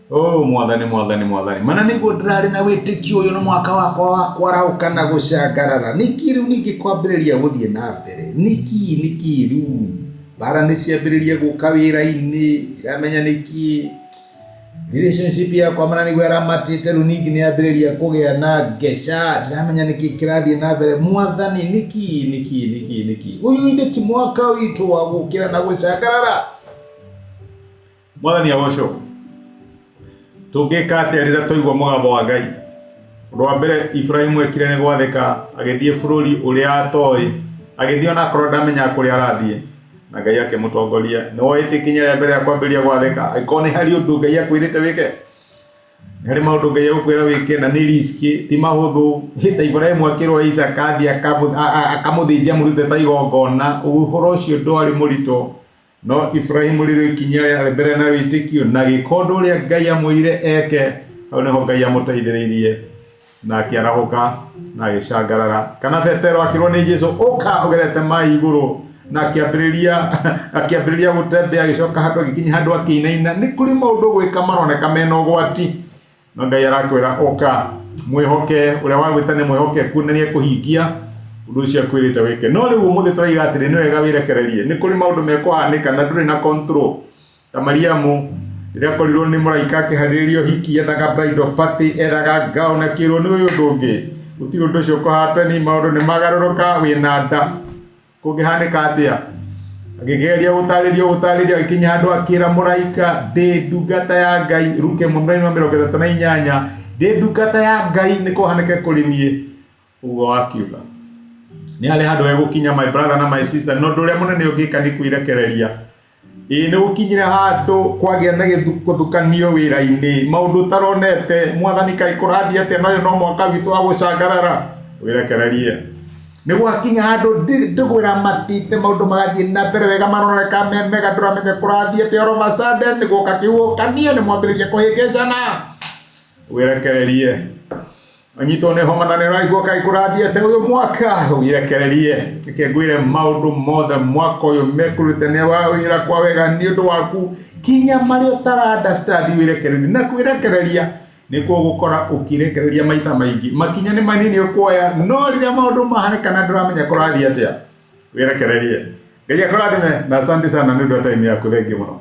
Mwathani. Mana niguo ndirari na witikio uyu ni mwaka wakwa wa kwarauka na gucangarara. Niki riu ningi kwambiriria guthie na mbere. Niki riu bara ni ciambiririe guka wira-ini. Ndiramenya niki relationship yakwa mana niguo yaramatite riu ningi ni ambiriria kugia na ngeca. Ndiramenya niki kirathie na mbere. Mwathani niki. Uyu inde ti mwaka witu wa gukira na gucangarara. Mwathani agocwo. Tungika atia rira toigwa mugambo wa Ngai. Rwa mbere Ibrahimu ekire ni gwathika agithie bururi uria atoi agithie ona korwo ndamenya kuria arathie na Ngai akimutongoria no itikinya ria mbere ya kwambiria gwathika aikone hari undu Ngai akwirite wike hari maundu Ngai akwira wike na ni riski ti mahuthu hita Ibrahimu akirwa Isaka athie akamuthinja murute ta igongona uhoro ucio ndwari murito no Ibrahimu riro ikinya ria mbere na witikio na gikondo ria Ngai amwirire eke au niho Ngai amuteithiririe na akiarahuka na agicangarara kana Petero akirwo ni Jesu uka ugerete mai iguru na akiambiriria gutembea agicoka handu agikinya handu akinaina ni kuri maundu gwika maroneka mena ugwati no Ngai arakwira uka mwihoke uria wagwita ni mwihoke kunenia kuhingia undu ucio akwirite wike no riu umuthi turaiga atiri ni wega wirekererie ni kuri maundu mekuhanika na nduri na control ta Mariamu ria korirwo ni muraika akiharirio hiki ethaga bridal party ethaga ngao na kirwo ni uyu ndungi uti undu ucio ko happen maundu ni magaruruka wina nda kungihanika atia agigeria gutaririo ikinya handu akira muraika ndi ndungata ya Ngai ruke mumbraini wa 38 ndi ndungata ya Ngai ni kuhanike kuri nie ugo akiuga ni ale handu egukinya my brother na my sister no nduria munene ungika ni kuirekereria ni ukinyira handu kwagia na githukanio wira-ini maundu taronete Mwathani kai kurathia ate no mwaka witu wa gucangarara wirekererie ni gwakinya handu ndigwira matite maundu magathie na mbere wega maroneka mega nduramenya kurathia ate oro masade ni guka kiukania ni mwambiriria kuhingicana wirekererie anyito ne homa na neraigua kai kurathia ate uyu mwaka wirekererie ikengwire maundu mothe mwaka uyu mekurute ne wa wira kwa wega ni undu waku kinya mari utara understand wirekererie na kwirekereria nikuo gukora ukirekereria maita maingi makinya ni manini ukuoya no riria maundu mahaneka na nduramenya kurathia atia wirekererie Ngai akurathime na asante sana ni undu wa time yaku thengi muno.